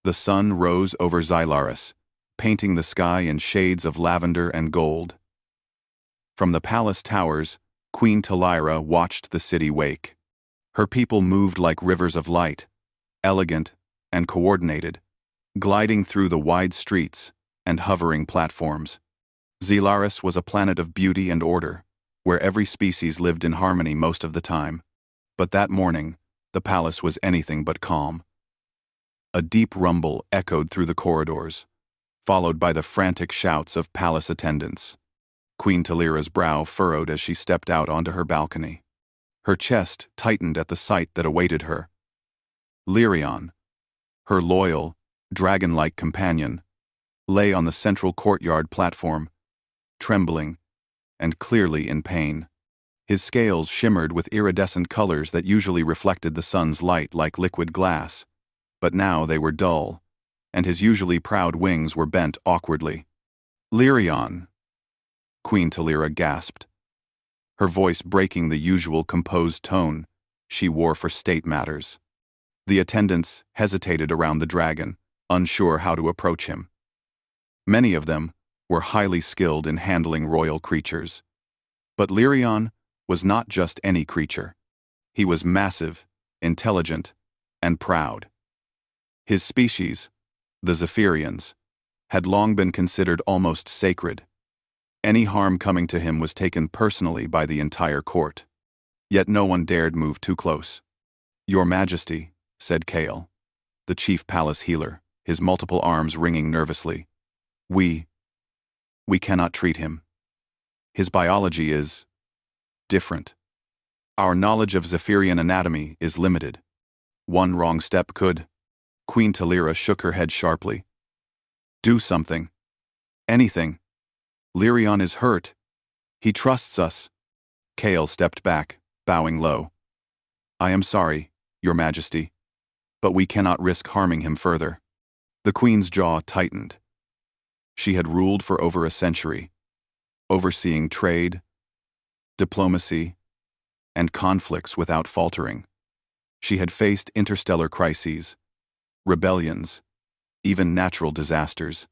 The sun rose over Xylaris, painting the sky in shades of lavender and gold. From the palace towers, Queen Talira watched the city wake. Her people moved like rivers of light, elegant and coordinated, gliding through the wide streets and hovering platforms. Xylaris was a planet of beauty and order, where every species lived in harmony most of the time. But that morning, the palace was anything but calm. A deep rumble echoed through the corridors, followed by the frantic shouts of palace attendants. Queen Talira's brow furrowed as she stepped out onto her balcony. Her chest tightened at the sight that awaited her. Lyrion, her loyal, dragon-like companion, lay on the central courtyard platform, trembling and clearly in pain. His scales shimmered with iridescent colors that usually reflected the sun's light like liquid glass, but now they were dull, and his usually proud wings were bent awkwardly. "Lyrion," Queen Talira gasped, her voice breaking the usual composed tone she wore for state matters. The attendants hesitated around the dragon, unsure how to approach him. Many of them were highly skilled in handling royal creatures. But Lyrion was not just any creature. He was massive, intelligent, and proud. His species, the Zephyrians, had long been considered almost sacred. Any harm coming to him was taken personally by the entire court. Yet no one dared move too close. "Your Majesty," said Kale, the chief palace healer, his multiple arms ringing nervously. We cannot treat him. His biology is different. Our knowledge of Zephyrian anatomy is limited. One wrong step could..." Queen Talira shook her head sharply. "Do something. Anything. Lyrion is hurt. He trusts us." Kale stepped back, bowing low. "I am sorry, Your Majesty, but we cannot risk harming him further." The Queen's jaw tightened. She had ruled for over a century, overseeing trade, diplomacy, and conflicts without faltering. She had faced interstellar crises, rebellions, even natural disasters,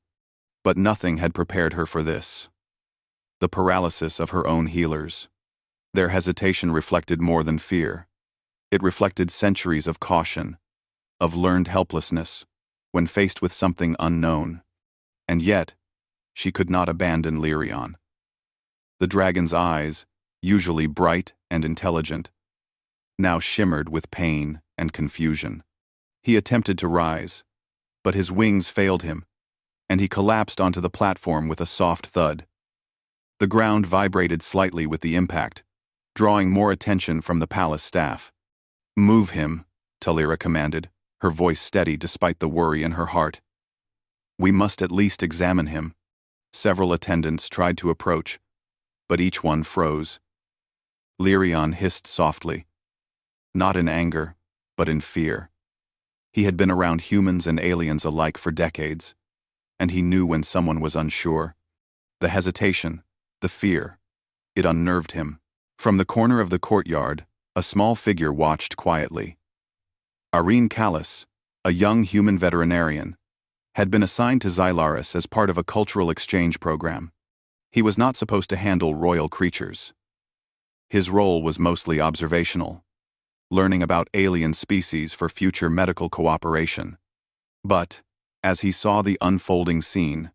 but nothing had prepared her for this. The paralysis of her own healers. Their hesitation reflected more than fear. It reflected centuries of caution, of learned helplessness, when faced with something unknown. And yet, she could not abandon Lyrion. The dragon's eyes, usually bright and intelligent, now shimmered with pain and confusion. He attempted to rise, but his wings failed him, and he collapsed onto the platform with a soft thud. The ground vibrated slightly with the impact, drawing more attention from the palace staff. "Move him," Talira commanded, her voice steady despite the worry in her heart. "We must at least examine him." Several attendants tried to approach, but each one froze. Lyrion hissed softly, not in anger, but in fear. He had been around humans and aliens alike for decades, and he knew when someone was unsure. The hesitation, the fear, it unnerved him. From the corner of the courtyard, a small figure watched quietly. Arene Callis, a young human veterinarian, had been assigned to Xylaris as part of a cultural exchange program. He was not supposed to handle royal creatures. His role was mostly observational, learning about alien species for future medical cooperation. But, as he saw the unfolding scene,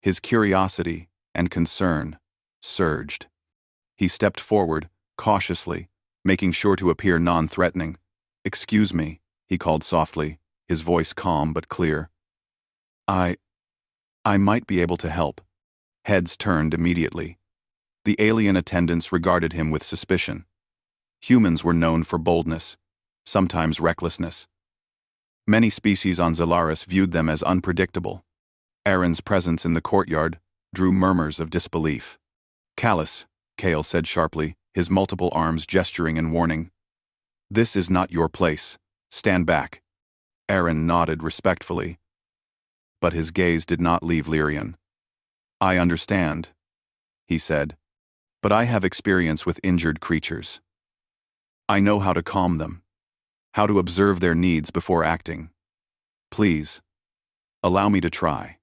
his curiosity and concern surged. He stepped forward, cautiously, making sure to appear non-threatening. "Excuse me," he called softly, his voice calm but clear. I might be able to help." Heads turned immediately. The alien attendants regarded him with suspicion. Humans were known for boldness, sometimes recklessness. Many species on Xylaris viewed them as unpredictable. Aaron's presence in the courtyard drew murmurs of disbelief. "Callis," Kale said sharply, his multiple arms gesturing in warning. "This is not your place. Stand back." Aaron nodded respectfully, but his gaze did not leave Lyrion. "I understand," he said, "but I have experience with injured creatures. I know how to calm them, how to observe their needs before acting. Please, Allow me to try.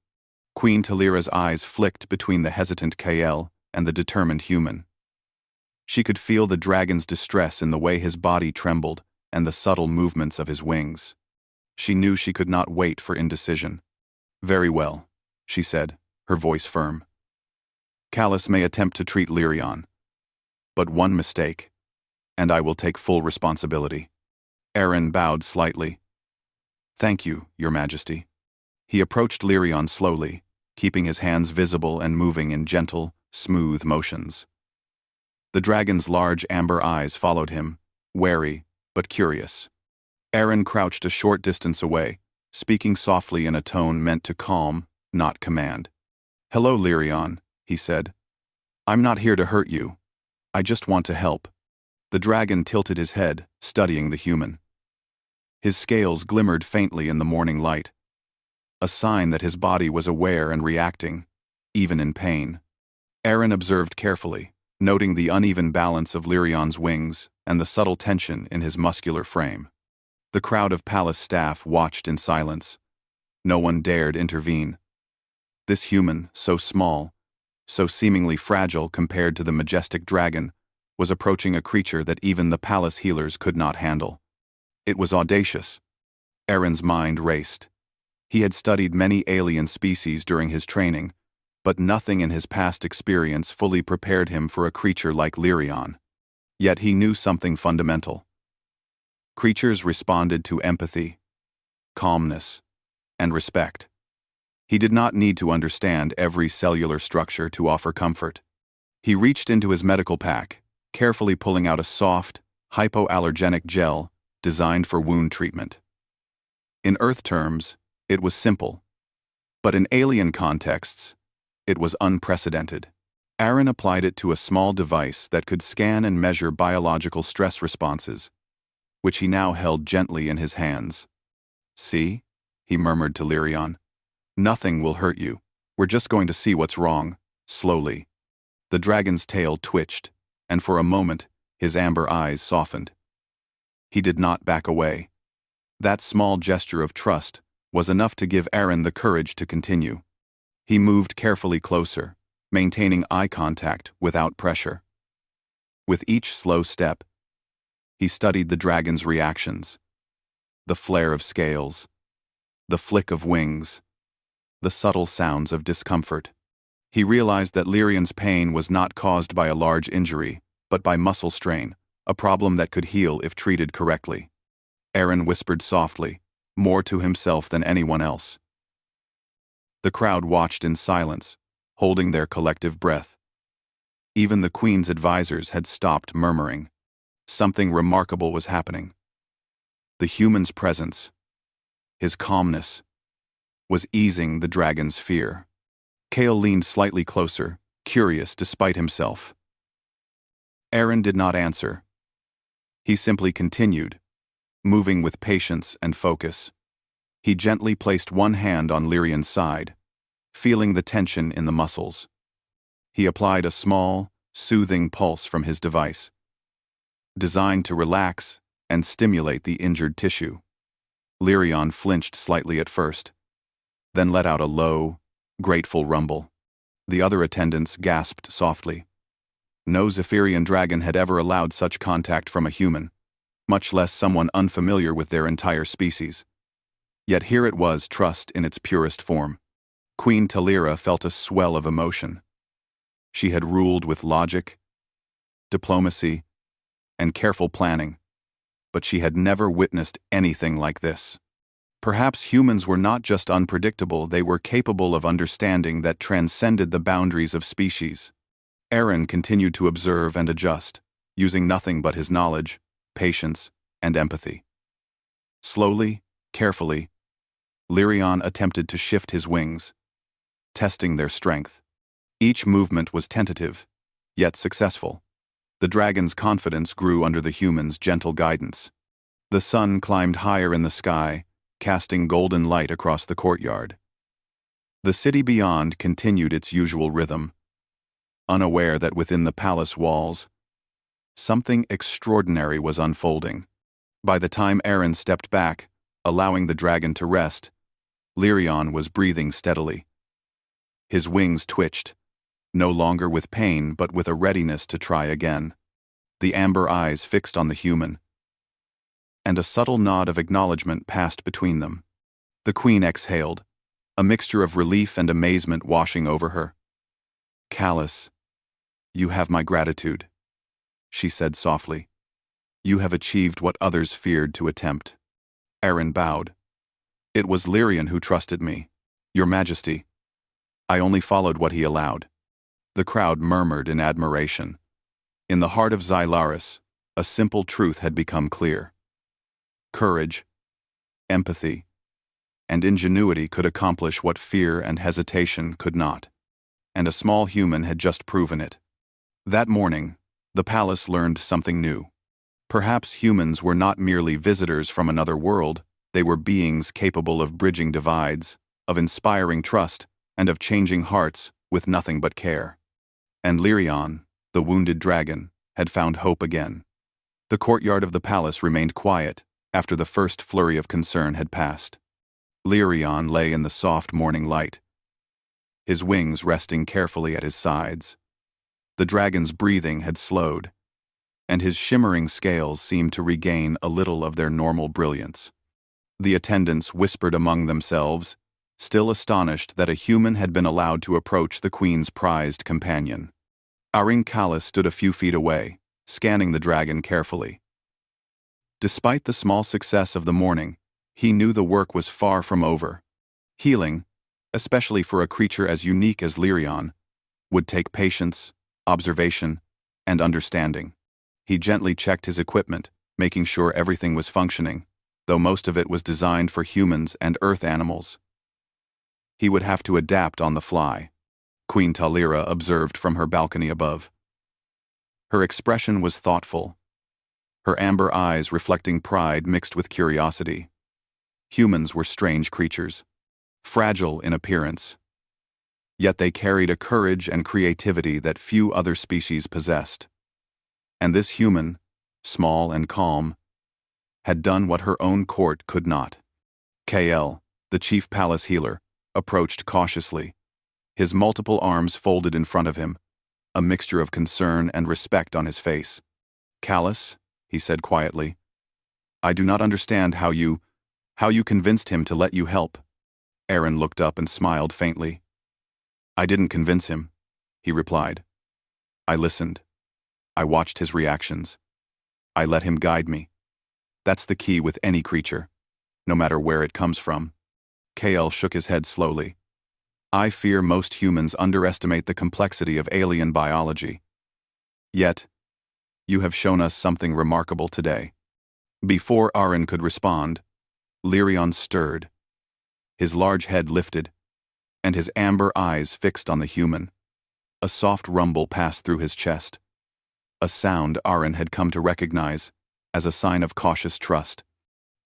Queen Talira's eyes flicked between the hesitant Kael and the determined Humyn. She could feel the dragon's distress in the way his body trembled and the subtle movements of his wings. She knew she could not wait for indecision. Very well, she said, her voice firm. Callus may attempt to treat Lyrion. But one mistake, and I will take full responsibility. Aaron bowed slightly. Thank you, Your Majesty. He approached Lyrion slowly, keeping his hands visible and moving in gentle, smooth motions. The dragon's large amber eyes followed him, wary but curious. Aaron crouched a short distance away, speaking softly in a tone meant to calm, not command. Hello, Lyrion, he said. I'm not here to hurt you. I just want to help. The dragon tilted his head, studying the Humyn. His scales glimmered faintly in the morning light, a sign that his body was aware and reacting, even in pain. Aaron observed carefully, noting the uneven balance of Lyrion's wings and the subtle tension in his muscular frame. The crowd of palace staff watched in silence. No one dared intervene. This Humyn, so small, so seemingly fragile compared to the majestic dragon, was approaching a creature that even the palace healers could not handle. It was audacious. Aaron's mind raced. He had studied many alien species during his training, but nothing in his past experience fully prepared him for a creature like Lyrion. Yet he knew something fundamental. Creatures responded to empathy, calmness, and respect. He did not need to understand every cellular structure to offer comfort. He reached into his medical pack, carefully pulling out a soft, hypoallergenic gel designed for wound treatment. In Earth terms, it was simple. But in alien contexts, it was unprecedented. Aaron applied it to a small device that could scan and measure biological stress responses, which he now held gently in his hands. See? He murmured to Lyrion. Nothing will hurt you. We're just going to see what's wrong, slowly. The dragon's tail twitched, and for a moment, his amber eyes softened. He did not back away. That small gesture of trust was enough to give Aaron the courage to continue. He moved carefully closer, maintaining eye contact without pressure. With each slow step, he studied the dragon's reactions. The flare of scales, the flick of wings, the subtle sounds of discomfort. He realized that Lyrion's pain was not caused by a large injury, but by muscle strain, a problem that could heal if treated correctly. Aaron whispered softly, more to himself than anyone else. The crowd watched in silence, holding their collective breath. Even the Queen's advisors had stopped murmuring. Something remarkable was happening. The Humyn's presence, his calmness, was easing the dragon's fear. Kael leaned slightly closer, curious despite himself. Aaron did not answer. He simply continued, moving with patience and focus. He gently placed one hand on Lyrion's side, feeling the tension in the muscles. He applied a small, soothing pulse from his device, designed to relax and stimulate the injured tissue. Lyrion flinched slightly at first, then let out a low, grateful rumble. The other attendants gasped softly. No Zephyrian dragon had ever allowed such contact from a human, much less someone unfamiliar with their entire species. Yet here it was, trust in its purest form. Queen Talira felt a swell of emotion. She had ruled with logic, diplomacy, and careful planning, but she had never witnessed anything like this. Perhaps humans were not just unpredictable, they were capable of understanding that transcended the boundaries of species. Aaron continued to observe and adjust, using nothing but his knowledge, patience, and empathy. Slowly, carefully, Lyrion attempted to shift his wings, testing their strength. Each movement was tentative, yet successful. The dragon's confidence grew under the Humyn's gentle guidance. The sun climbed higher in the sky, casting golden light across the courtyard. The city beyond continued its usual rhythm, unaware that within the palace walls, something extraordinary was unfolding. By the time Aaron stepped back, allowing the dragon to rest, Lyrion was breathing steadily. His wings twitched, no longer with pain but with a readiness to try again. The amber eyes fixed on the Humyn, and a subtle nod of acknowledgement passed between them. The queen exhaled, a mixture of relief and amazement washing over her. "Callus, you have my gratitude," she said softly. "You have achieved what others feared to attempt." Aaron bowed. "It was Lyrion who trusted me, Your Majesty. I only followed what he allowed." The crowd murmured in admiration. In the heart of Xylaris, a simple truth had become clear. Courage, empathy, and ingenuity could accomplish what fear and hesitation could not. And a small Humyn had just proven it. That morning, the palace learned something new. Perhaps humans were not merely visitors from another world, they were beings capable of bridging divides, of inspiring trust, and of changing hearts with nothing but care. And Lyrion, the wounded dragon, had found hope again. The courtyard of the palace remained quiet after the first flurry of concern had passed. Lyrion lay in the soft morning light, his wings resting carefully at his sides. The dragon's breathing had slowed, and his shimmering scales seemed to regain a little of their normal brilliance. The attendants whispered among themselves, still astonished that a Humyn had been allowed to approach the queen's prized companion. Callus stood a few feet away, scanning the dragon carefully. Despite the small success of the morning, he knew the work was far from over. Healing, especially for a creature as unique as Lyrion, would take patience, observation, and understanding. He gently checked his equipment, making sure everything was functioning, though most of it was designed for humans and earth animals. He would have to adapt on the fly, Queen Talira observed from her balcony above. Her expression was thoughtful, her amber eyes reflecting pride mixed with curiosity. Humans were strange creatures, fragile in appearance. Yet they carried a courage and creativity that few other species possessed. And this Humyn, small and calm, had done what her own court could not. KL, the chief palace healer, approached cautiously, his multiple arms folded in front of him, a mixture of concern and respect on his face. "Callus," he said quietly, "I do not understand how you convinced him to let you help." Aaron looked up and smiled faintly. "I didn't convince him," he replied. "I listened. I watched his reactions. I let him guide me. That's the key with any creature, no matter where it comes from." KL shook his head slowly. "I fear most humans underestimate the complexity of alien biology. Yet, you have shown us something remarkable today." Before Aaron could respond, Lyrion stirred, his large head lifted, and his amber eyes fixed on the Humyn. A soft rumble passed through his chest, a sound Aaron had come to recognize as a sign of cautious trust.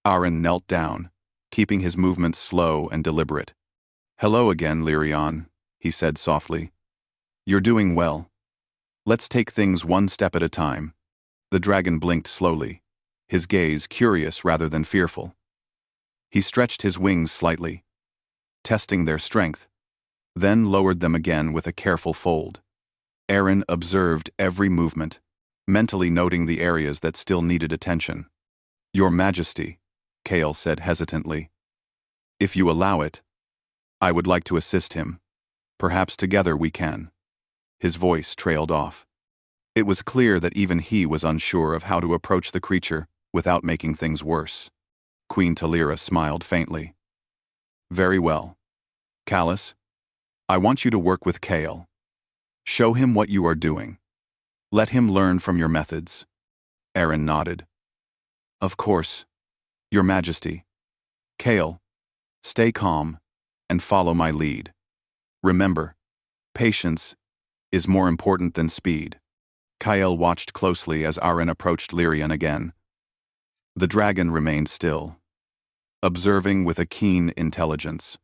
Aaron knelt down, keeping his movements slow and deliberate. "Hello again, Lyrion," he said softly. "You're doing well. Let's take things one step at a time." The dragon blinked slowly, his gaze curious rather than fearful. He stretched his wings slightly, testing their strength, then lowered them again with a careful fold. Aaron observed every movement, mentally noting the areas that still needed attention. "Your Majesty," Kale said hesitantly, "if you allow it, I would like to assist him. Perhaps together we can." His voice trailed off. It was clear that even he was unsure of how to approach the creature without making things worse. Queen Talira smiled faintly. "Very well. Callus, I want you to work with Kale. Show him what you are doing. Let him learn from your methods." Aaron nodded. "Of course, Your Majesty. Kale, stay calm and follow my lead. Remember, patience is more important than speed." Kyle watched closely as Aaron approached Lyrion again. The dragon remained still, observing with a keen intelligence.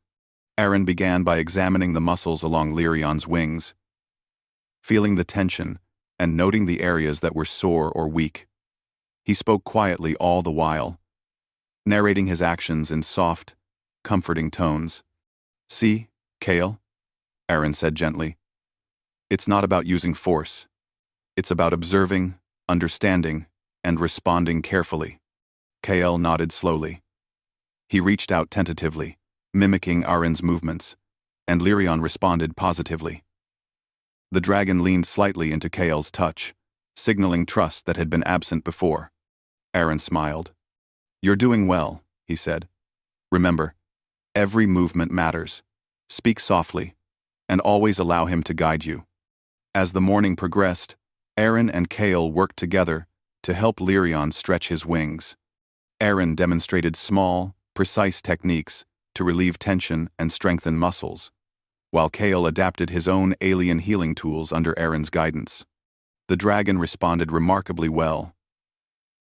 Aaron began by examining the muscles along Lyrion's wings, feeling the tension and noting the areas that were sore or weak. He spoke quietly all the while, narrating his actions in soft, comforting tones. "See, Kale," Aaron said gently. "It's not about using force. It's about observing, understanding, and responding carefully." Kale nodded slowly. He reached out tentatively, mimicking Aaron's movements, and Lyrion responded positively. The dragon leaned slightly into Kale's touch, signaling trust that had been absent before. Aaron smiled. "You're doing well," he said. "Remember, every movement matters. Speak softly, and always allow him to guide you." As the morning progressed, Aaron and Kale worked together to help Lyrion stretch his wings. Aaron demonstrated small, precise techniques to relieve tension and strengthen muscles, while Kale adapted his own alien healing tools under Aaron's guidance. The dragon responded remarkably well,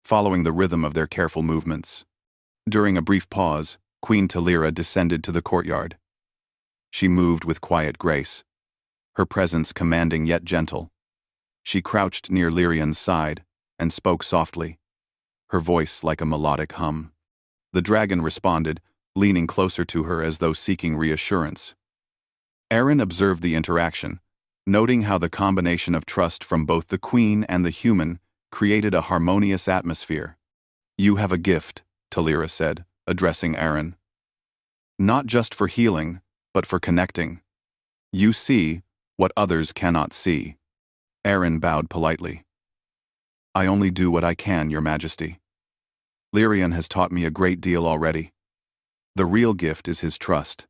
following the rhythm of their careful movements. During a brief pause, Queen Talira descended to the courtyard. She moved with quiet grace, her presence commanding yet gentle. She crouched near Lyrion's side and spoke softly, her voice like a melodic hum. The dragon responded, leaning closer to her as though seeking reassurance. Aaron observed the interaction, noting how the combination of trust from both the queen and the human created a harmonious atmosphere. "You have a gift," Talira said, addressing Aaron. "Not just for healing, but for connecting. You see what others cannot see." Aaron bowed politely. "I only do what I can, Your Majesty. Lyrion has taught me a great deal already. The real gift is his trust."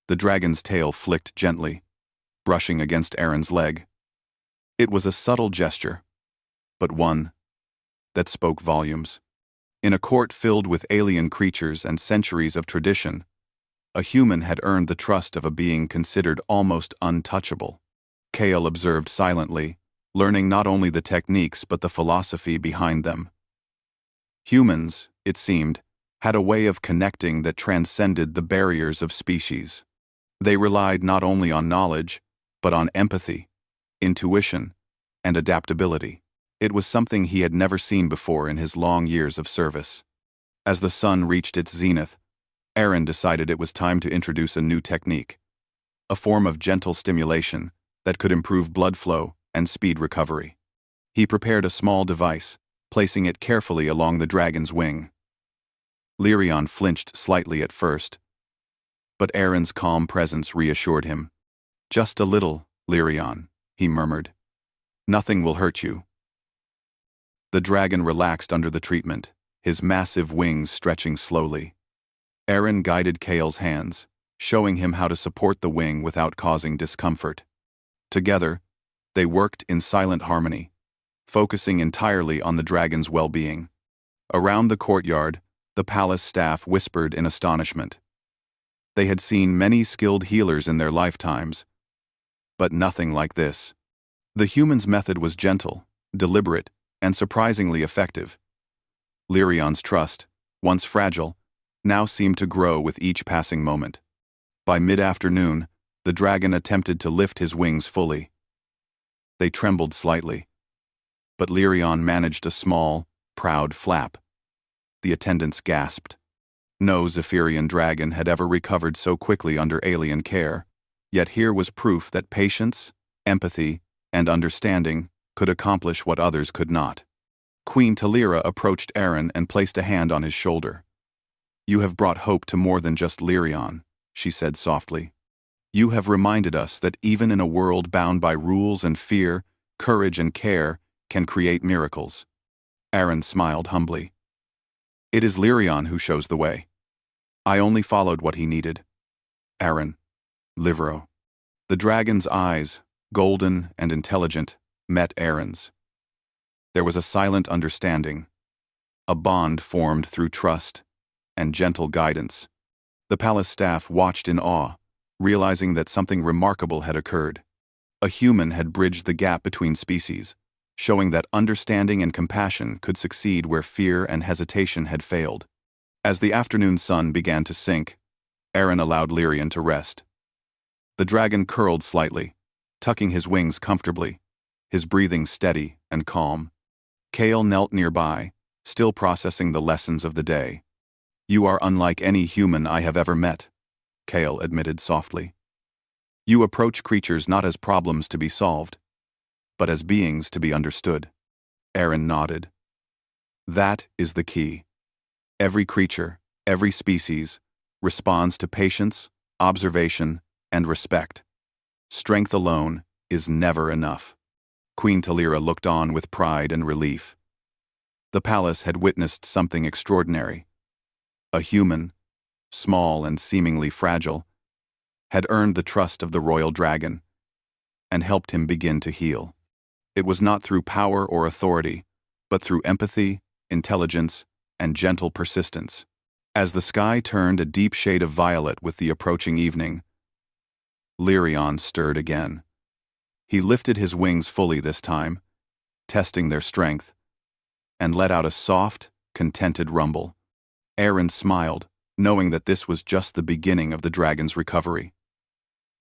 The dragon's tail flicked gently, brushing against Aaron's leg. It was a subtle gesture, but one that spoke volumes. In a court filled with alien creatures and centuries of tradition, a human had earned the trust of a being considered almost untouchable. Kale observed silently, learning not only the techniques but the philosophy behind them. Humans, it seemed, had a way of connecting that transcended the barriers of species. They relied not only on knowledge, but on empathy, intuition, and adaptability. It was something he had never seen before in his long years of service. As the sun reached its zenith, Aaron decided it was time to introduce a new technique, a form of gentle stimulation that could improve blood flow and speed recovery. He prepared a small device, placing it carefully along the dragon's wing. Lyrion flinched slightly at first, but Aaron's calm presence reassured him. "Just a little, Lyrion," he murmured. "Nothing will hurt you." The dragon relaxed under the treatment, his massive wings stretching slowly. Aaron guided Kale's hands, showing him how to support the wing without causing discomfort. Together, they worked in silent harmony, focusing entirely on the dragon's well-being. Around the courtyard, the palace staff whispered in astonishment. They had seen many skilled healers in their lifetimes, but nothing like this. The human's method was gentle, deliberate, and surprisingly effective. Lyrion's trust, once fragile, now seemed to grow with each passing moment. By mid-afternoon, the dragon attempted to lift his wings fully. They trembled slightly, but Lyrion managed a small, proud flap. The attendants gasped. No Zephyrian dragon had ever recovered so quickly under alien care, yet here was proof that patience, empathy, and understanding could accomplish what others could not. Queen Talira approached Aaron and placed a hand on his shoulder. "You have brought hope to more than just Lyrion," she said softly. "You have reminded us that even in a world bound by rules and fear, courage and care can create miracles." Aaron smiled humbly. "It is Lyrion who shows the way. I only followed what he needed." Aaron, Livero. The dragon's eyes, golden and intelligent, met Aaron's. There was a silent understanding, a bond formed through trust and gentle guidance. The palace staff watched in awe, realizing that something remarkable had occurred. A human had bridged the gap between species, showing that understanding and compassion could succeed where fear and hesitation had failed. As the afternoon sun began to sink, Aaron allowed Lyrion to rest. The dragon curled slightly, tucking his wings comfortably, his breathing steady and calm. Kale knelt nearby, still processing the lessons of the day. You are unlike any human I have ever met, Kale admitted softly. You approach creatures not as problems to be solved, but as beings to be understood. Aaron nodded. That is the key. Every creature, every species, responds to patience, observation, and respect. Strength alone is never enough. Queen Talira looked on with pride and relief. The palace had witnessed something extraordinary. A human, small and seemingly fragile, had earned the trust of the royal dragon and helped him begin to heal. It was not through power or authority, but through empathy, intelligence, and gentle persistence. As the sky turned a deep shade of violet with the approaching evening, Lyrion stirred again. He lifted his wings fully this time, testing their strength, and let out a soft, contented rumble. Aaron smiled, knowing that this was just the beginning of the dragon's recovery.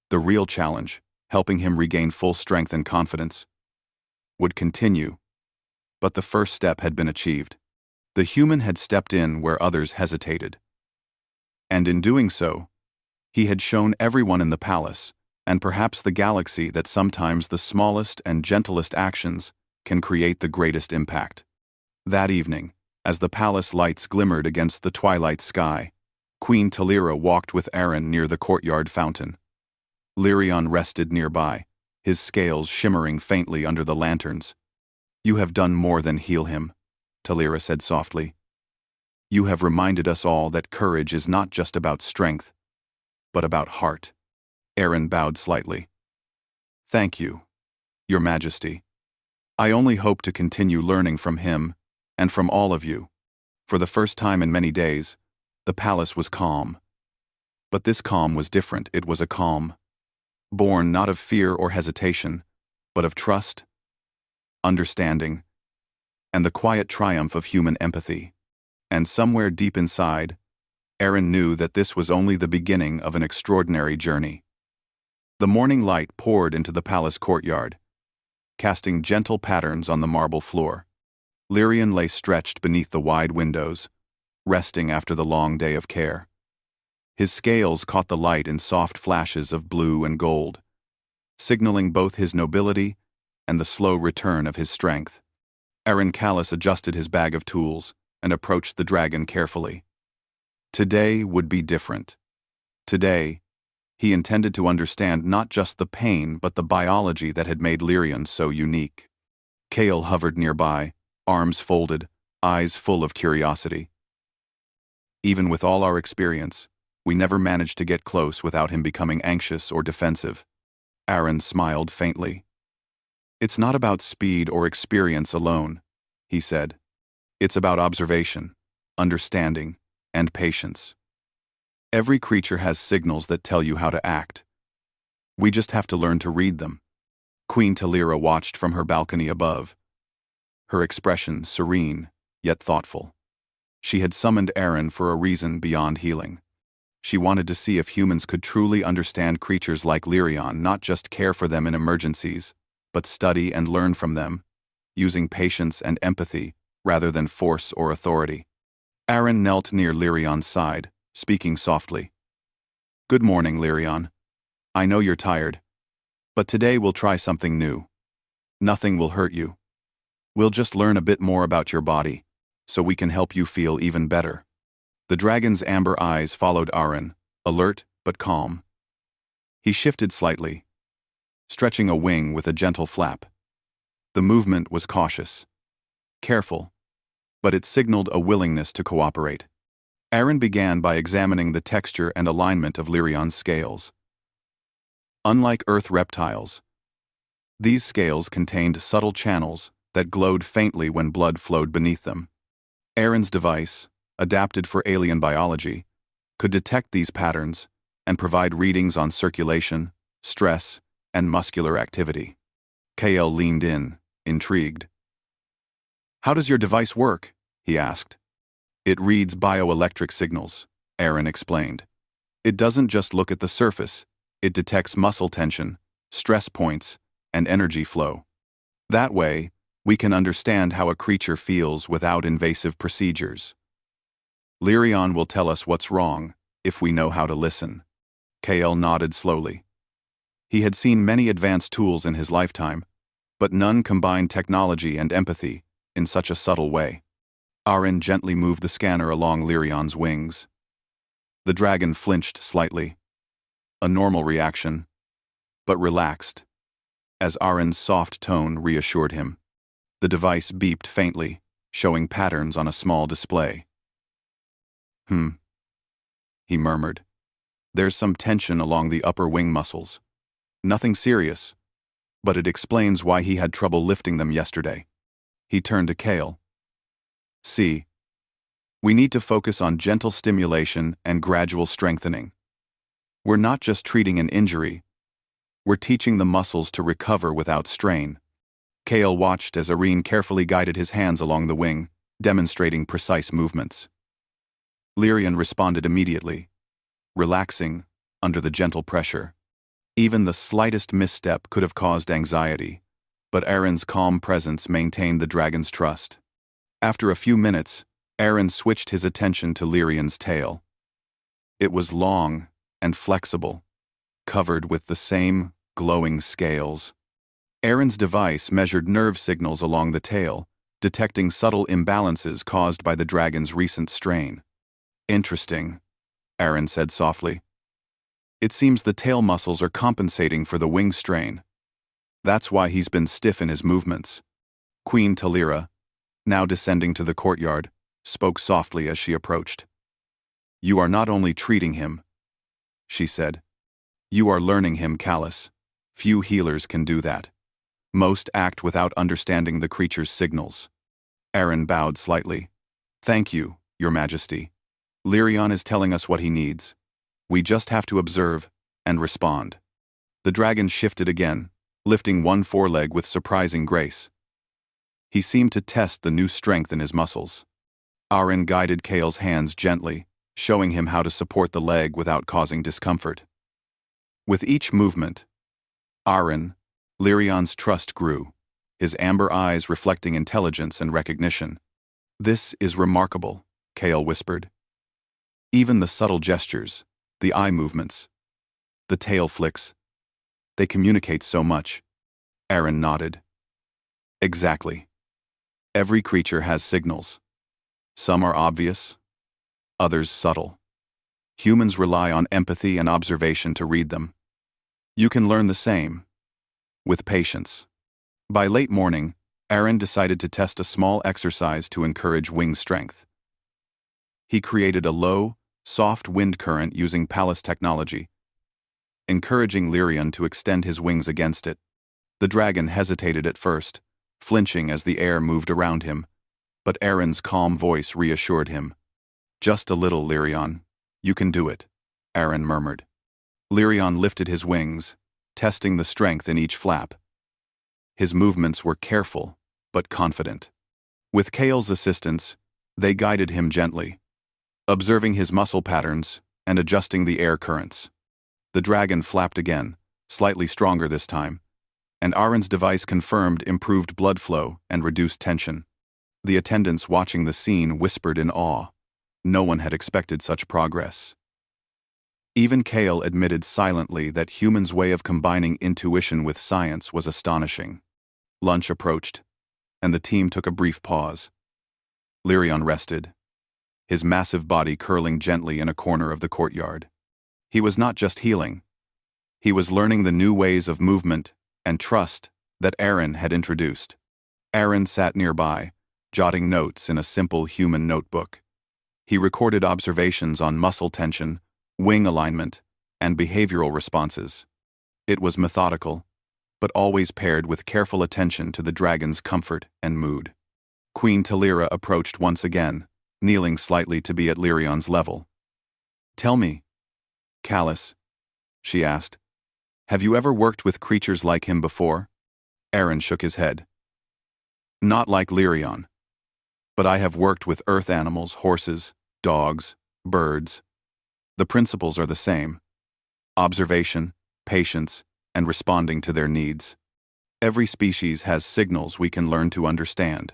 The real challenge, helping him regain full strength and confidence, would continue, but the first step had been achieved. The human had stepped in where others hesitated. And in doing so, he had shown everyone in the palace, and perhaps the galaxy, that sometimes the smallest and gentlest actions can create the greatest impact. That evening, as the palace lights glimmered against the twilight sky, Queen Talira walked with Aaron near the courtyard fountain. Lyrion rested nearby, his scales shimmering faintly under the lanterns. You have done more than heal him, Talira said softly. You have reminded us all that courage is not just about strength, but about heart. Aaron bowed slightly. Thank you, Your Majesty. I only hope to continue learning from him and from all of you. For the first time in many days, the palace was calm. But this calm was different. It was a calm born not of fear or hesitation, but of trust, understanding, and the quiet triumph of human empathy. And somewhere deep inside, Aaron knew that this was only the beginning of an extraordinary journey. The morning light poured into the palace courtyard, casting gentle patterns on the marble floor. Lyrion lay stretched beneath the wide windows, resting after the long day of care. His scales caught the light in soft flashes of blue and gold, signaling both his nobility and the slow return of his strength. Aaron Callis adjusted his bag of tools and approached the dragon carefully. Today would be different. Today, he intended to understand not just the pain but the biology that had made Lyrion so unique. Kale hovered nearby, arms folded, eyes full of curiosity. Even with all our experience, we never managed to get close without him becoming anxious or defensive. Aaron smiled faintly. It's not about speed or experience alone, he said. It's about observation, understanding, and patience. Every creature has signals that tell you how to act. We just have to learn to read them. Queen Talira watched from her balcony above, her expression serene, yet thoughtful. She had summoned Aaron for a reason beyond healing. She wanted to see if humans could truly understand creatures like Lyrion, not just care for them in emergencies, but study and learn from them, using patience and empathy rather than force or authority. Aaron knelt near Lyrion's side, speaking softly. Good morning, Lyrion. I know you're tired, but today we'll try something new. Nothing will hurt you. We'll just learn a bit more about your body, so we can help you feel even better. The dragon's amber eyes followed Aaron, alert but calm. He shifted slightly, stretching a wing with a gentle flap. The movement was cautious, careful, but it signaled a willingness to cooperate. Aaron began by examining the texture and alignment of Lyrion's scales. Unlike Earth reptiles, these scales contained subtle channels that glowed faintly when blood flowed beneath them. Aaron's device, adapted for alien biology, could detect these patterns and provide readings on circulation, stress, and muscular activity. KL leaned in, intrigued. How does your device work? He asked. It reads bioelectric signals, Aaron explained. It doesn't just look at the surface, it detects muscle tension, stress points, and energy flow. That way, we can understand how a creature feels without invasive procedures. Lyrion will tell us what's wrong, if we know how to listen. Kael nodded slowly. He had seen many advanced tools in his lifetime, but none combined technology and empathy in such a subtle way. Aren gently moved the scanner along Lyrion's wings. The dragon flinched slightly. A normal reaction, but relaxed, as Aren's soft tone reassured him. The device beeped faintly, showing patterns on a small display. He murmured. There's some tension along the upper wing muscles. Nothing serious, but it explains why he had trouble lifting them yesterday. He turned to Kael. See, we need to focus on gentle stimulation and gradual strengthening. We're not just treating an injury, we're teaching the muscles to recover without strain. Kael watched as Aren carefully guided his hands along the wing, demonstrating precise movements. Lyrion responded immediately, relaxing under the gentle pressure. Even the slightest misstep could have caused anxiety, but Aren's calm presence maintained the dragon's trust. After a few minutes, Aren switched his attention to Lyrion's tail. It was long and flexible, covered with the same glowing scales. Aren's device measured nerve signals along the tail, detecting subtle imbalances caused by the dragon's recent strain. Interesting, Aren said softly. It seems the tail muscles are compensating for the wing strain. That's why he's been stiff in his movements. Queen Talira, now descending to the courtyard, spoke softly as she approached. You are not only treating him, she said. You are learning him callous. Few healers can do that. Most act without understanding the creature's signals. Aren bowed slightly. Thank you, Your Majesty. Lyrion is telling us what he needs. We just have to observe and respond. The dragon shifted again, lifting one foreleg with surprising grace. He seemed to test the new strength in his muscles. Aren guided Kael's hands gently, showing him how to support the leg without causing discomfort. With each movement, Lyrion's trust grew, his amber eyes reflecting intelligence and recognition. This is remarkable, Kael whispered. Even the subtle gestures, the eye movements, the tail flicks, they communicate so much. Aren nodded. Exactly. Every creature has signals. Some are obvious, others subtle. Humans rely on empathy and observation to read them. You can learn the same, with patience. By late morning, Aren decided to test a small exercise to encourage wing strength. He created a low, soft wind current using palace technology, encouraging Lyrion to extend his wings against it. The dragon hesitated at first, flinching as the air moved around him, but Aren's calm voice reassured him. Just a little, Lyrion. You can do it, Aren murmured. Lyrion lifted his wings, testing the strength in each flap. His movements were careful, but confident. With Kael's assistance, they guided him gently, observing his muscle patterns and adjusting the air currents. The dragon flapped again, slightly stronger this time, and Aren's device confirmed improved blood flow and reduced tension. The attendants watching the scene whispered in awe. No one had expected such progress. Even Kael admitted silently that Humyn's way of combining intuition with science was astonishing. Lunch approached, and the team took a brief pause. Lyrion rested, his massive body curling gently in a corner of the courtyard. He was not just healing. He was learning the new ways of movement and trust that Aren had introduced. Aren sat nearby, jotting notes in a simple Humyn notebook. He recorded observations on muscle tension, wing alignment, and behavioral responses. It was methodical, but always paired with careful attention to the dragon's comfort and mood. Queen Talira approached once again, kneeling slightly to be at Lyrion's level. Tell me, Callus, she asked, have you ever worked with creatures like him before? Aren shook his head. Not like Lyrion, but I have worked with earth animals, horses, dogs, birds. The principles are the same: observation, patience, and responding to their needs. Every species has signals we can learn to understand.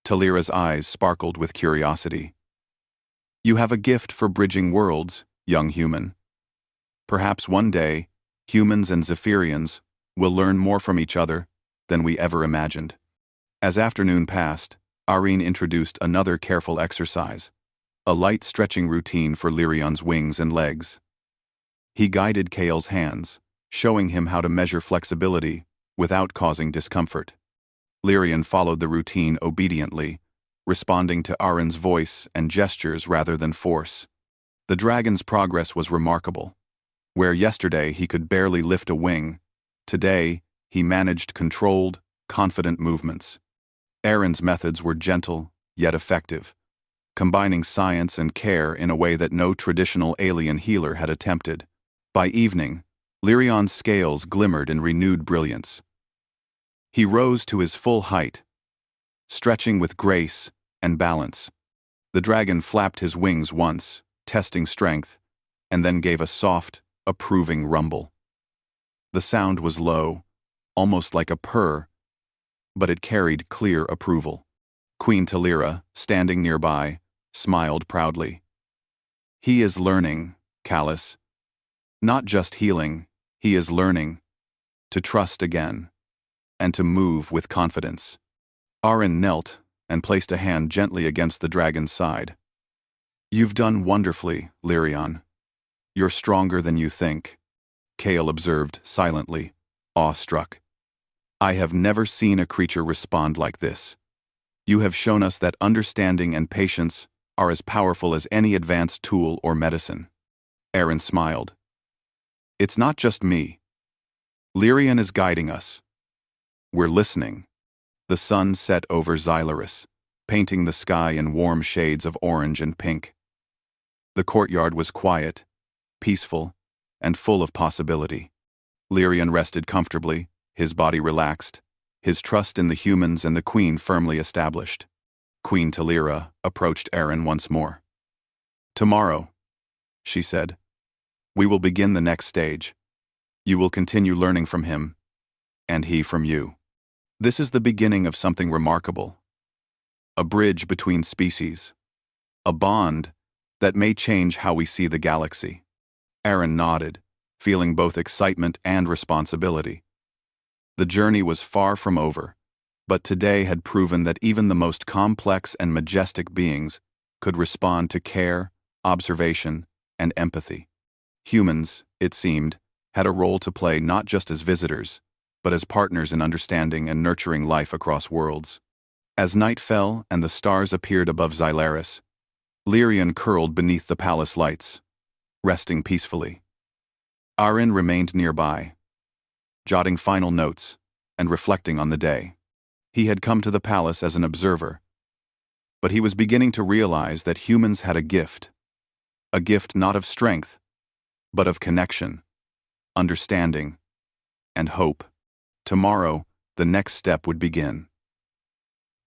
Talira's eyes sparkled with curiosity. You have a gift for bridging worlds, young human. Perhaps one day, humans and Zephyrians will learn more from each other than we ever imagined. As afternoon passed, Arene introduced another careful exercise, a light stretching routine for Lyrion's wings and legs. He guided Kale's hands, showing him how to measure flexibility without causing discomfort. Lyrion followed the routine obediently, responding to Arene's voice and gestures rather than force. The dragon's progress was remarkable. Where yesterday he could barely lift a wing, today he managed controlled, confident movements. Arene's methods were gentle, yet effective, combining science and care in a way that no traditional alien healer had attempted. By evening, Lyrion's scales glimmered in renewed brilliance. He rose to his full height, stretching with grace and balance. The dragon flapped his wings once, testing strength, and then gave a soft, approving rumble. The sound was low, almost like a purr, but it carried clear approval. Queen Talira, standing nearby, smiled proudly. He is learning, Callus. Not just healing, he is learning to trust again and to move with confidence. Arene knelt and placed a hand gently against the dragon's side. You've done wonderfully, Lyrion. You're stronger than you think, Kale observed silently, awestruck. I have never seen a creature respond like this. You have shown us that understanding and patience are as powerful as any advanced tool or medicine. Arene smiled. It's not just me. Lyrion is guiding us. We're listening. The sun set over Xylaris, painting the sky in warm shades of orange and pink. The courtyard was quiet, peaceful, and full of possibility. Lyrion rested comfortably, his body relaxed, his trust in the humans and the queen firmly established. Queen Talira approached Arene once more. Tomorrow, she said, we will begin the next stage. You will continue learning from him, and he from you. This is the beginning of something remarkable. A bridge between species. A bond that may change how we see the galaxy. Arene nodded, feeling both excitement and responsibility. The journey was far from over, but today had proven that even the most complex and majestic beings could respond to care, observation, and empathy. Humans, it seemed, had a role to play not just as visitors, but as partners in understanding and nurturing life across worlds. As night fell and the stars appeared above Xylaris, Lyrion curled beneath the palace lights, resting peacefully. Arene remained nearby, jotting final notes and reflecting on the day. He had come to the palace as an observer, but he was beginning to realize that humans had a gift not of strength, but of connection, understanding, and hope. Tomorrow, the next step would begin.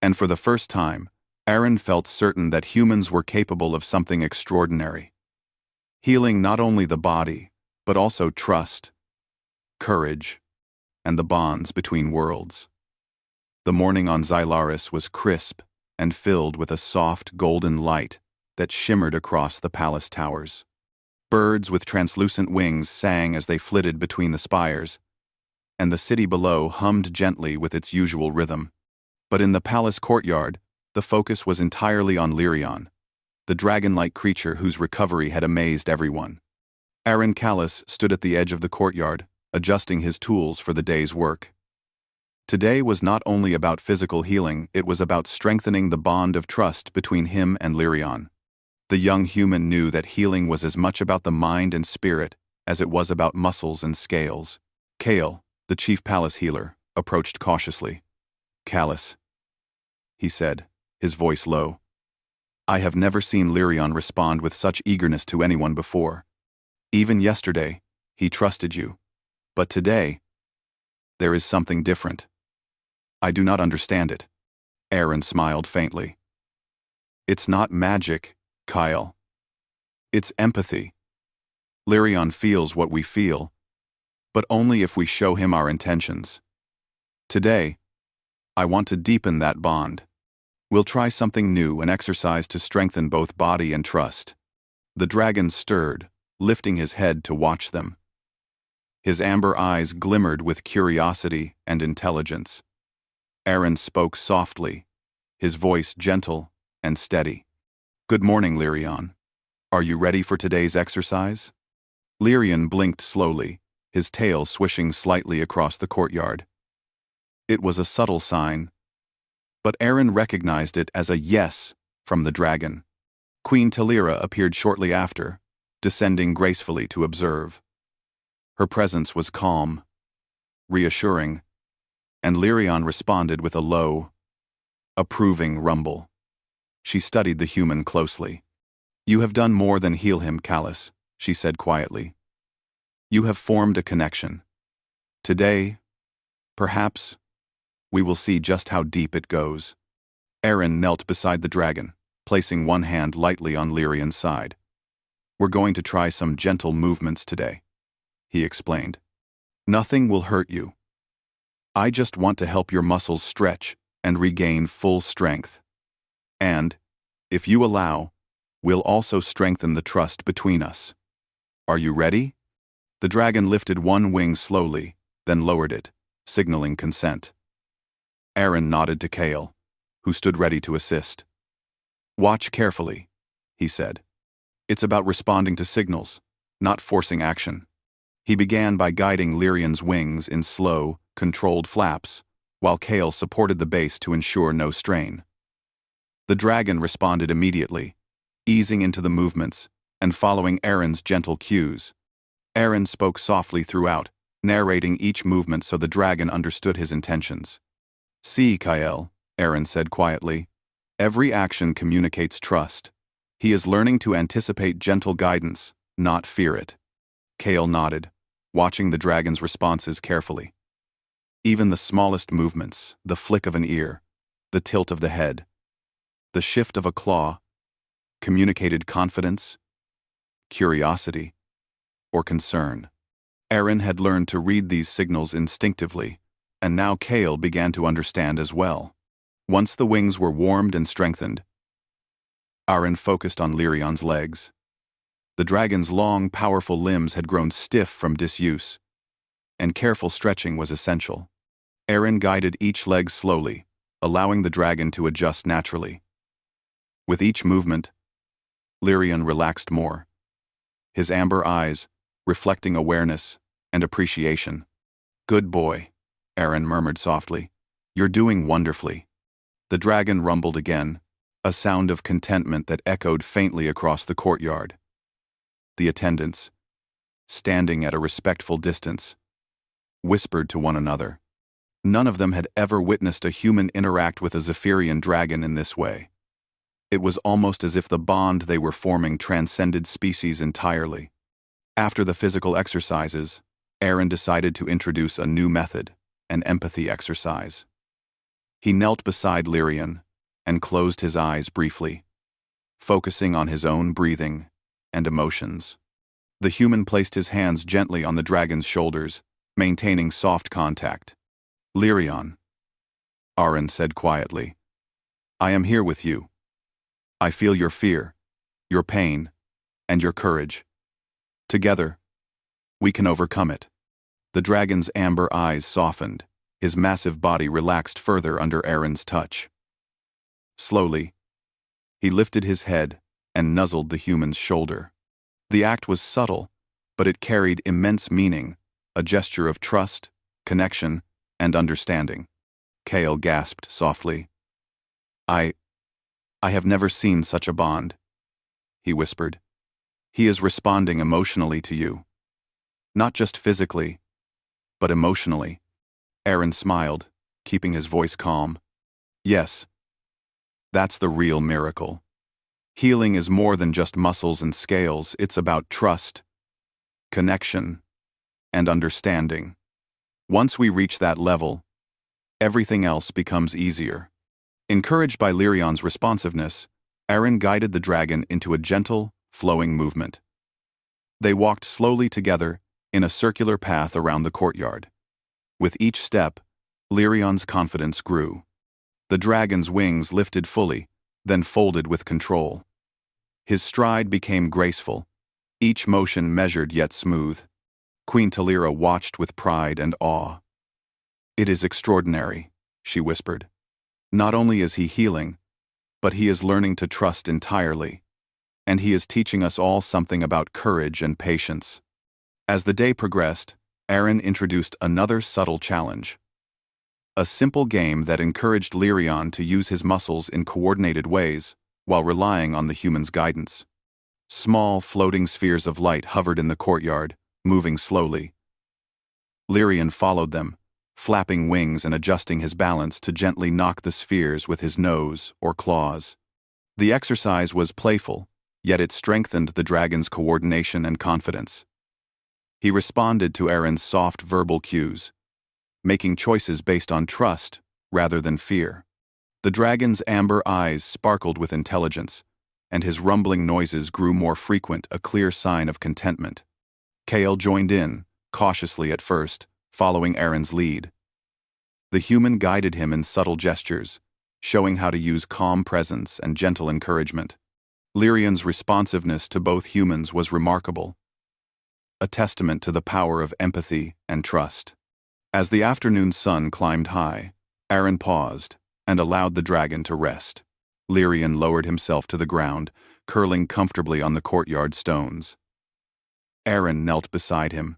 And for the first time, Arene felt certain that humans were capable of something extraordinary. Healing not only the body, but also trust, courage, and the bonds between worlds. The morning on Xylaris was crisp and filled with a soft golden light that shimmered across the palace towers. Birds with translucent wings sang as they flitted between the spires, and the city below hummed gently with its usual rhythm. But in the palace courtyard, the focus was entirely on Lyrion, the dragon-like creature whose recovery had amazed everyone. Arene Callus stood at the edge of the courtyard, adjusting his tools for the day's work. Today was not only about physical healing, it was about strengthening the bond of trust between him and Lyrion. The young human knew that healing was as much about the mind and spirit as it was about muscles and scales. Kale, the chief palace healer, approached cautiously. Callus, he said, his voice low. I have never seen Lyrion respond with such eagerness to anyone before. Even yesterday, he trusted you. But today, there is something different. I do not understand it. Arene smiled faintly. It's not magic, Kyle. It's empathy. Lyrion feels what we feel, but only if we show him our intentions. Today, I want to deepen that bond. We'll try something new, an exercise to strengthen both body and trust. The dragon stirred, lifting his head to watch them. His amber eyes glimmered with curiosity and intelligence. Aaron spoke softly, his voice gentle and steady. "Good morning, Lyrion. Are you ready for today's exercise?" Lyrion blinked slowly, his tail swishing slightly across the courtyard. It was a subtle sign, but Aaron recognized it as a yes from the dragon. Queen Talira appeared shortly after, descending gracefully to observe. Her presence was calm, reassuring, and Lyrion responded with a low, approving rumble. She studied the human closely. "You have done more than heal him, Callus," she said quietly. "You have formed a connection. Today, perhaps, we will see just how deep it goes." Aaron knelt beside the dragon, placing one hand lightly on Lyrion's side. "We're going to try some gentle movements today," he explained. "Nothing will hurt you. I just want to help your muscles stretch and regain full strength. And, if you allow, we'll also strengthen the trust between us. Are you ready?" The dragon lifted one wing slowly, then lowered it, signaling consent. Aaron nodded to Kale, who stood ready to assist. "Watch carefully," he said. "It's about responding to signals, not forcing action." He began by guiding Lyrion's wings in slow, controlled flaps, while Kale supported the base to ensure no strain. The dragon responded immediately, easing into the movements and following Aaron's gentle cues. Aaron spoke softly throughout, narrating each movement so the dragon understood his intentions. "See, Kyle," Aaron said quietly. "Every action communicates trust. He is learning to anticipate gentle guidance, not fear it." Kale nodded, watching the dragon's responses carefully. Even the smallest movements, the flick of an ear, the tilt of the head, the shift of a claw, communicated confidence, curiosity, or concern. Aaron had learned to read these signals instinctively, and now Kale began to understand as well. Once the wings were warmed and strengthened, Aaron focused on Lyrion's legs. The dragon's long, powerful limbs had grown stiff from disuse, and careful stretching was essential. Aaron guided each leg slowly, allowing the dragon to adjust naturally. With each movement, Lyrion relaxed more, his amber eyes reflecting awareness and appreciation. "Good boy," Aaron murmured softly. "You're doing wonderfully." The dragon rumbled again, a sound of contentment that echoed faintly across the courtyard. The attendants, standing at a respectful distance, whispered to one another. None of them had ever witnessed a human interact with a Zephyrian dragon in this way. It was almost as if the bond they were forming transcended species entirely. After the physical exercises, Aaron decided to introduce a new method, an empathy exercise. He knelt beside Lyrion and closed his eyes briefly, focusing on his own breathing and emotions. The human placed his hands gently on the dragon's shoulders, maintaining soft contact. "Lyrion," Aaron said quietly, "I am here with you. I feel your fear, your pain, and your courage. Together, we can overcome it." The dragon's amber eyes softened, his massive body relaxed further under Aaron's touch. Slowly, he lifted his head and nuzzled the human's shoulder. The act was subtle, but it carried immense meaning, a gesture of trust, connection, and understanding. Kale gasped softly. I have never seen such a bond," he whispered. "He is responding emotionally to you. Not just physically, but emotionally." Aaron smiled, keeping his voice calm. "Yes, that's the real miracle. Healing is more than just muscles and scales, it's about trust, connection, and understanding. Once we reach that level, everything else becomes easier." Encouraged by Lyrion's responsiveness, Aaron guided the dragon into a gentle, flowing movement. They walked slowly together in a circular path around the courtyard. With each step, Lyrion's confidence grew. The dragon's wings lifted fully, then folded with control. His stride became graceful, each motion measured yet smooth. Queen Talira watched with pride and awe. "It is extraordinary," she whispered. "Not only is he healing, but he is learning to trust entirely. And he is teaching us all something about courage and patience." As the day progressed, Aaron introduced another subtle challenge. A simple game that encouraged Lyrion to use his muscles in coordinated ways while relying on the human's guidance. Small, floating spheres of light hovered in the courtyard, moving slowly. Lyrion followed them, flapping wings and adjusting his balance to gently knock the spheres with his nose or claws. The exercise was playful, yet it strengthened the dragon's coordination and confidence. He responded to Aaron's soft verbal cues, making choices based on trust rather than fear. The dragon's amber eyes sparkled with intelligence, and his rumbling noises grew more frequent, a clear sign of contentment. Kale joined in, cautiously at first, following Aaron's lead. The human guided him in subtle gestures, showing how to use calm presence and gentle encouragement. Lyrion's responsiveness to both humans was remarkable, a testament to the power of empathy and trust. As the afternoon sun climbed high, Aaron paused and allowed the dragon to rest. Lyrion lowered himself to the ground, curling comfortably on the courtyard stones. Aaron knelt beside him,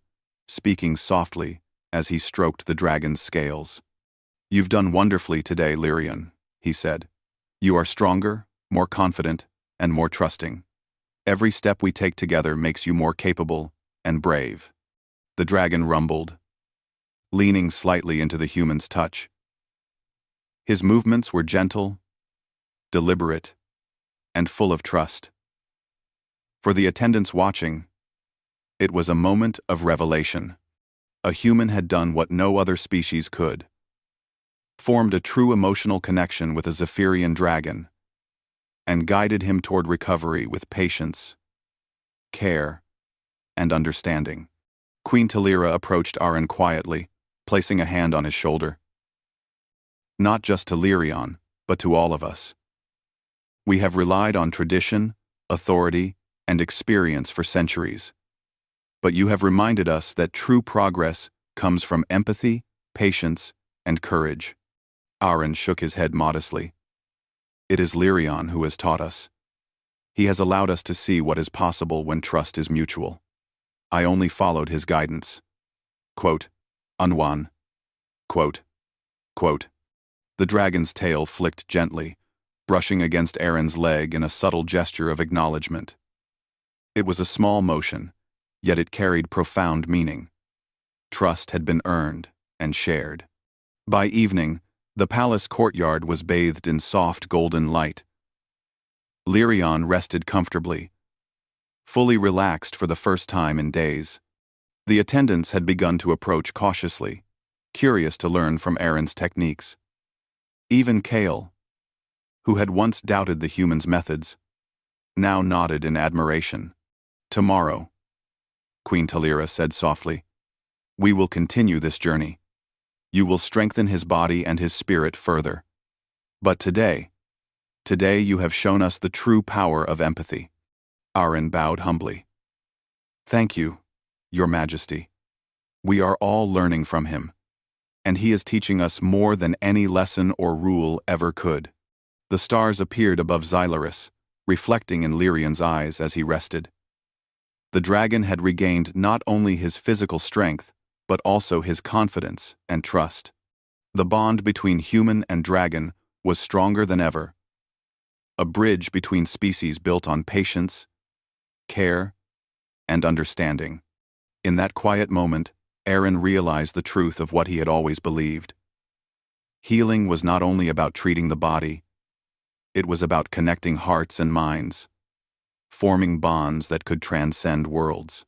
speaking softly as he stroked the dragon's scales. "You've done wonderfully today, Lyrion," he said. "You are stronger, more confident, and more trusting. Every step we take together makes you more capable and brave." The dragon rumbled, leaning slightly into the human's touch. His movements were gentle, deliberate, and full of trust. For the attendants watching, it was a moment of revelation. A human had done what no other species could, formed a true emotional connection with a Zephyrian dragon, and guided him toward recovery with patience, care, and understanding. Queen Talira approached Aaron quietly, placing a hand on his shoulder. "Not just to Lyrion, but to all of us. We have relied on tradition, authority, and experience for centuries. But you have reminded us that true progress comes from empathy, patience, and courage." Aaron shook his head modestly. "It is Lyrion who has taught us. He has allowed us to see what is possible when trust is mutual. I only followed his guidance." Quote, Unwan. Quote, quote. The dragon's tail flicked gently, brushing against Aaron's leg in a subtle gesture of acknowledgement. It was a small motion, yet it carried profound meaning. Trust had been earned and shared. By evening, the palace courtyard was bathed in soft golden light. Lyrion rested comfortably, fully relaxed for the first time in days. The attendants had begun to approach cautiously, curious to learn from Aaron's techniques. Even Kale, who had once doubted the human's methods, now nodded in admiration. "Tomorrow," Queen Talira said softly, "we will continue this journey. You will strengthen his body and his spirit further. But today you have shown us the true power of empathy." Aaron bowed humbly. "Thank you, Your Majesty. We are all learning from him, and he is teaching us more than any lesson or rule ever could." The stars appeared above Xylaris, reflecting in Lyrion's eyes as he rested. The dragon had regained not only his physical strength, but also his confidence and trust. The bond between human and dragon was stronger than ever, a bridge between species built on patience, care, and understanding. In that quiet moment, Aaron realized the truth of what he had always believed. Healing was not only about treating the body, it was about connecting hearts and minds, forming bonds that could transcend worlds.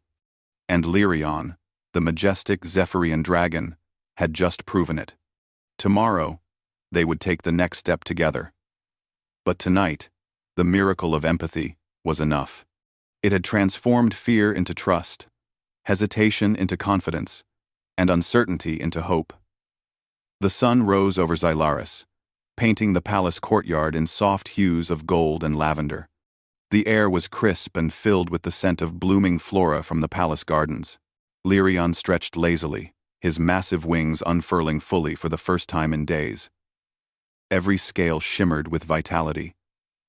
And Lyrion, the majestic Zephyrian dragon, had just proven it. Tomorrow, they would take the next step together. But tonight, the miracle of empathy was enough. It had transformed fear into trust, hesitation into confidence, and uncertainty into hope. The sun rose over Xylaris, painting the palace courtyard in soft hues of gold and lavender. The air was crisp and filled with the scent of blooming flora from the palace gardens. Lyrion stretched lazily, his massive wings unfurling fully for the first time in days. Every scale shimmered with vitality,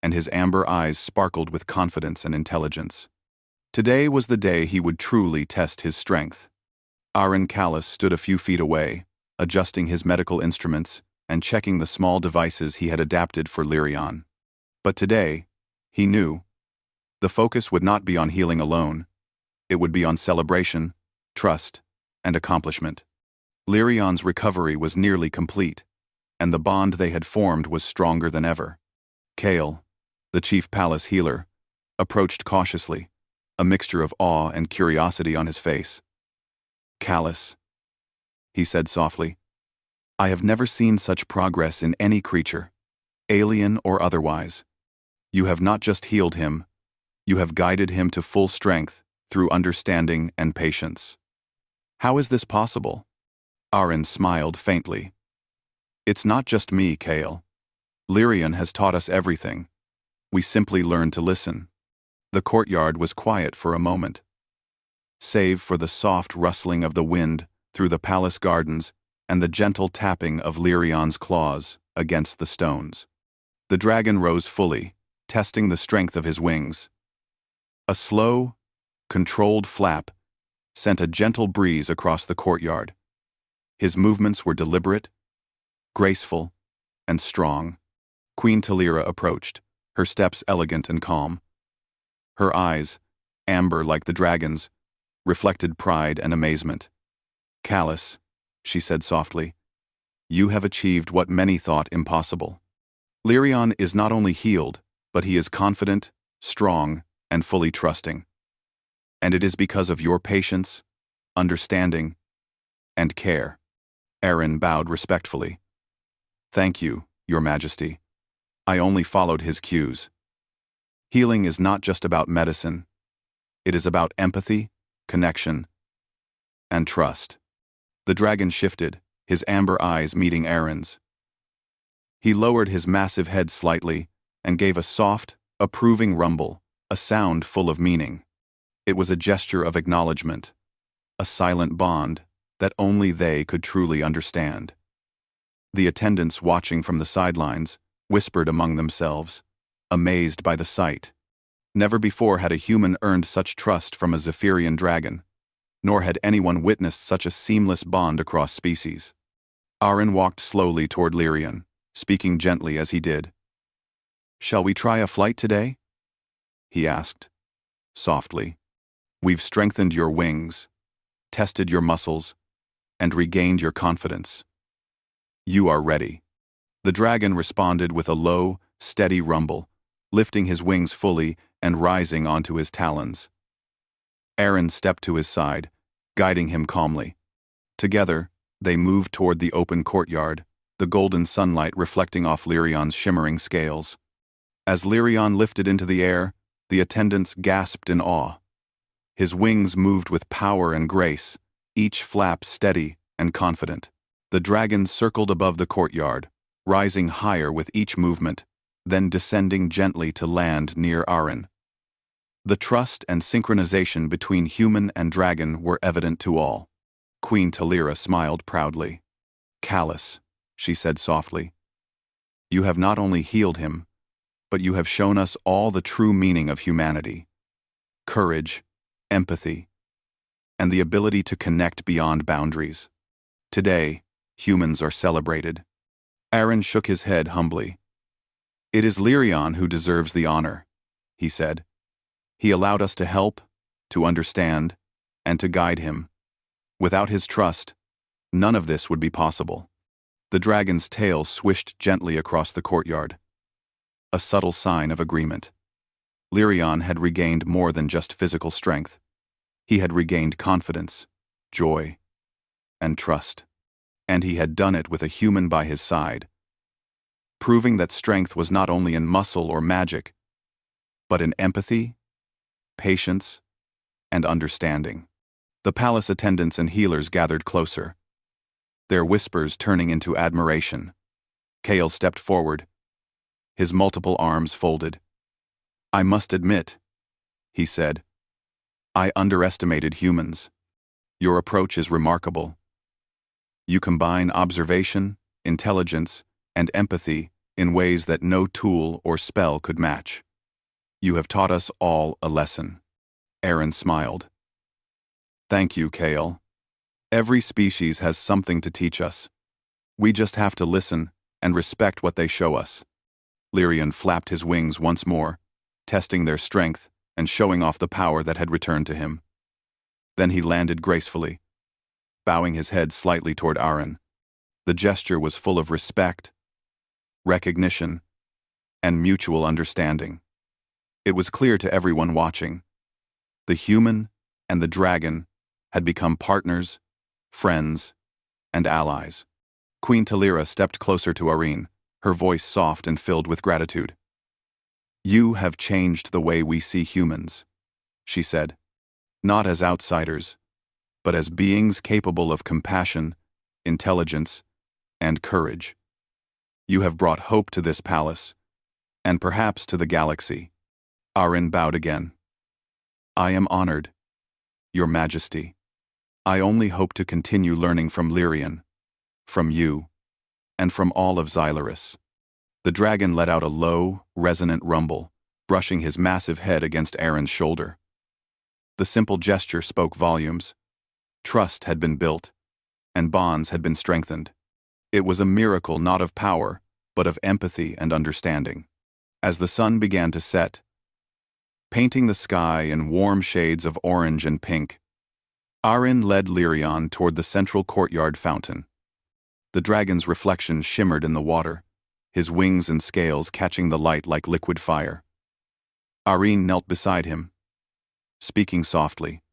and his amber eyes sparkled with confidence and intelligence. Today was the day he would truly test his strength. Aaron Callis stood a few feet away, adjusting his medical instruments and checking the small devices he had adapted for Lyrion. But today, he knew, the focus would not be on healing alone. It would be on celebration, trust, and accomplishment. Lyrion's recovery was nearly complete, and the bond they had formed was stronger than ever. Kale, the chief palace healer, approached cautiously, a mixture of awe and curiosity on his face. "Callis," he said softly, "I have never seen such progress in any creature, alien or otherwise. You have not just healed him, you have guided him to full strength through understanding and patience. How is this possible?" Aaron smiled faintly. "It's not just me, Kale. Lyrion has taught us everything. We simply learned to listen." The courtyard was quiet for a moment, save for the soft rustling of the wind through the palace gardens and the gentle tapping of Lyrion's claws against the stones. The dragon rose fully, testing the strength of his wings. A slow, controlled flap sent a gentle breeze across the courtyard. His movements were deliberate, graceful, and strong. Queen Talira approached, her steps elegant and calm. Her eyes, amber like the dragon's, reflected pride and amazement. "Callis," she said softly, "you have achieved what many thought impossible. Lyrion is not only healed, but he is confident, strong, and fully trusting. And it is because of your patience, understanding, and care." Aaron bowed respectfully. "Thank you, Your Majesty. I only followed his cues. Healing is not just about medicine. It is about empathy, connection, and trust." The dragon shifted, his amber eyes meeting Aaron's. He lowered his massive head slightly and gave a soft, approving rumble, a sound full of meaning. It was a gesture of acknowledgement, a silent bond that only they could truly understand. The attendants watching from the sidelines whispered among themselves, amazed by the sight. Never before had a human earned such trust from a Zephyrian dragon, nor had anyone witnessed such a seamless bond across species. Aaron walked slowly toward Lyrion, speaking gently as he did. "Shall we try a flight today?" he asked, softly. "We've strengthened your wings, tested your muscles, and regained your confidence. You are ready." The dragon responded with a low, steady rumble, lifting his wings fully and rising onto his talons. Aaron stepped to his side, guiding him calmly. Together, they moved toward the open courtyard, the golden sunlight reflecting off Lyrion's shimmering scales. As Lyrion lifted into the air, the attendants gasped in awe. His wings moved with power and grace, each flap steady and confident. The dragon circled above the courtyard, rising higher with each movement, then descending gently to land near Aaron. The trust and synchronization between human and dragon were evident to all. Queen Talira smiled proudly. "Callis," she said softly, "you have not only healed him, but you have shown us all the true meaning of humanity. Courage, empathy, and the ability to connect beyond boundaries. Today, humans are celebrated." Aaron shook his head humbly. "It is Lyrion who deserves the honor," he said. "He allowed us to help, to understand, and to guide him. Without his trust, none of this would be possible." The dragon's tail swished gently across the courtyard, a subtle sign of agreement. Lyrion had regained more than just physical strength. He had regained confidence, joy, and trust. And he had done it with a human by his side, proving that strength was not only in muscle or magic, but in empathy, patience, and understanding. The palace attendants and healers gathered closer, their whispers turning into admiration. Kale stepped forward, his multiple arms folded. "I must admit," he said, "I underestimated humans. Your approach is remarkable. You combine observation, intelligence, and empathy in ways that no tool or spell could match. You have taught us all a lesson." Aaron smiled. "Thank you, Kale. Every species has something to teach us. We just have to listen and respect what they show us." Lyrian flapped his wings once more, testing their strength and showing off the power that had returned to him. Then he landed gracefully, bowing his head slightly toward Aaron. The gesture was full of respect, recognition, and mutual understanding. It was clear to everyone watching. The human and the dragon had become partners, friends, and allies. Queen Talira stepped closer to Aaron, her voice soft and filled with gratitude. "You have changed the way we see humans," she said, "not as outsiders, but as beings capable of compassion, intelligence, and courage. You have brought hope to this palace, and perhaps to the galaxy." Aaron bowed again. "I am honored, Your Majesty. I only hope to continue learning from Lyrian, from you, and from all of Xylaris." The dragon let out a low, resonant rumble, brushing his massive head against Aaron's shoulder. The simple gesture spoke volumes. Trust had been built, and bonds had been strengthened. It was a miracle not of power, but of empathy and understanding. As the sun began to set, painting the sky in warm shades of orange and pink, Aaron led Lyrian toward the central courtyard fountain. The dragon's reflection shimmered in the water, his wings and scales catching the light like liquid fire. Aaron knelt beside him, speaking softly.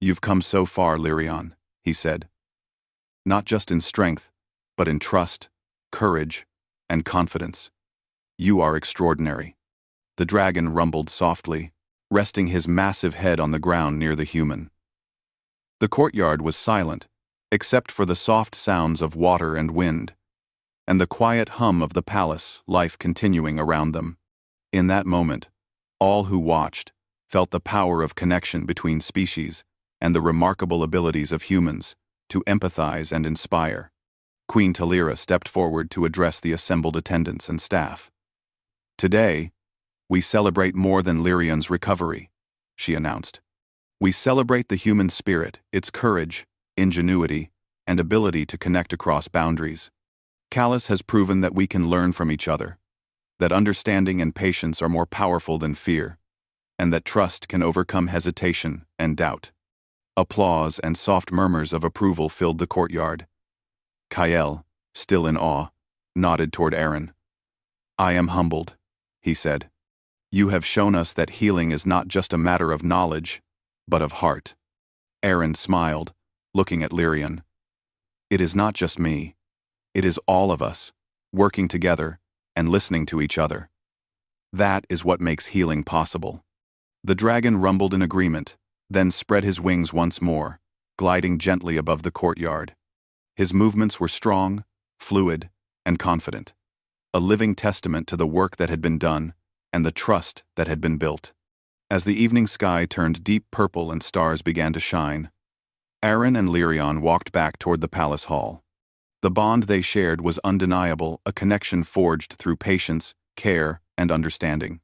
"You've come so far, Lyrian," he said. "Not just in strength, but in trust, courage, and confidence. You are extraordinary." The dragon rumbled softly, resting his massive head on the ground near the human. The courtyard was silent, except for the soft sounds of water and wind, and the quiet hum of the palace life continuing around them. In that moment, all who watched felt the power of connection between species and the remarkable abilities of humans to empathize and inspire. Queen Talira stepped forward to address the assembled attendants and staff. "Today, we celebrate more than Lyrian's recovery," she announced. "We celebrate the human spirit, its courage, ingenuity, and ability to connect across boundaries. Callus has proven that we can learn from each other, that understanding and patience are more powerful than fear, and that trust can overcome hesitation and doubt." Applause and soft murmurs of approval filled the courtyard. Kael, still in awe, nodded toward Aaron. "I am humbled," he said. "You have shown us that healing is not just a matter of knowledge, but of heart." Aaron smiled, looking at Lyrian. "It is not just me. It is all of us, working together and listening to each other. That is what makes healing possible." The dragon rumbled in agreement, then spread his wings once more, gliding gently above the courtyard. His movements were strong, fluid, and confident, a living testament to the work that had been done and the trust that had been built. As the evening sky turned deep purple and stars began to shine, Aaron and Lyrian walked back toward the palace hall. The bond they shared was undeniable, a connection forged through patience, care, and understanding.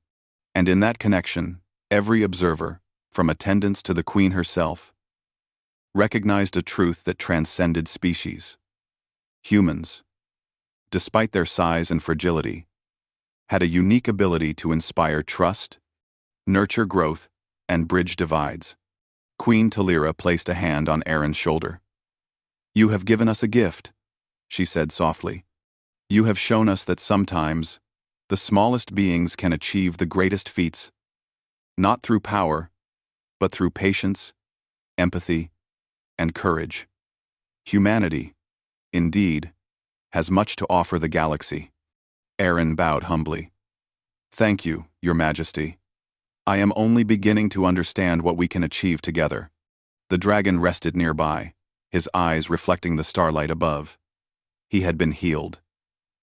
And in that connection, every observer, from attendants to the queen herself, recognized a truth that transcended species. Humans, despite their size and fragility, had a unique ability to inspire trust, nurture growth, and bridge divides. Queen Talira placed a hand on Aaron's shoulder. "You have given us a gift," she said softly. "You have shown us that sometimes the smallest beings can achieve the greatest feats, not through power, but through patience, empathy, and courage. Humanity, indeed, has much to offer the galaxy." Aaron bowed humbly. "Thank you, Your Majesty. I am only beginning to understand what we can achieve together." The dragon rested nearby, his eyes reflecting the starlight above. He had been healed,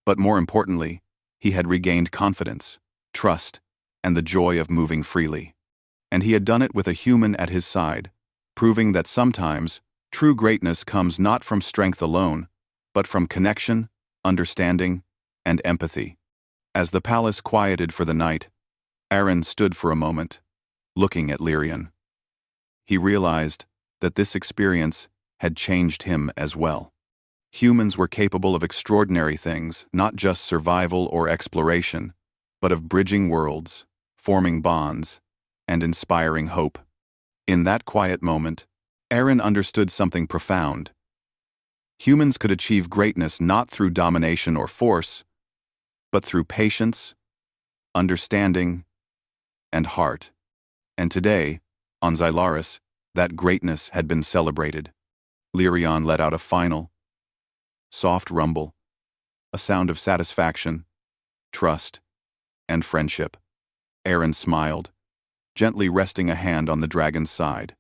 But more importantly, he had regained confidence, trust, and the joy of moving freely. And he had done it with a human at his side, proving that sometimes true greatness comes not from strength alone, but from connection, understanding, and empathy. As the palace quieted for the night, Aaron stood for a moment, looking at Lyrian. He realized that this experience had changed him as well. Humans were capable of extraordinary things, not just survival or exploration, but of bridging worlds, forming bonds, and inspiring hope. In that quiet moment, Aaron understood something profound. Humans could achieve greatness not through domination or force, but through patience, understanding, and heart. And today, on Xylaris, that greatness had been celebrated. Lyrian let out a final, soft rumble, a sound of satisfaction, trust, and friendship. Aaron smiled, gently resting a hand on the dragon's side.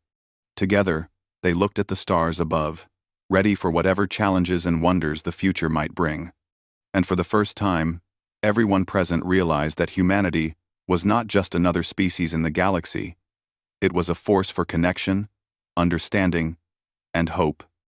Together, they looked at the stars above, ready for whatever challenges and wonders the future might bring. And for the first time, everyone present realized that humanity was not just another species in the galaxy. It was a force for connection, understanding, and hope.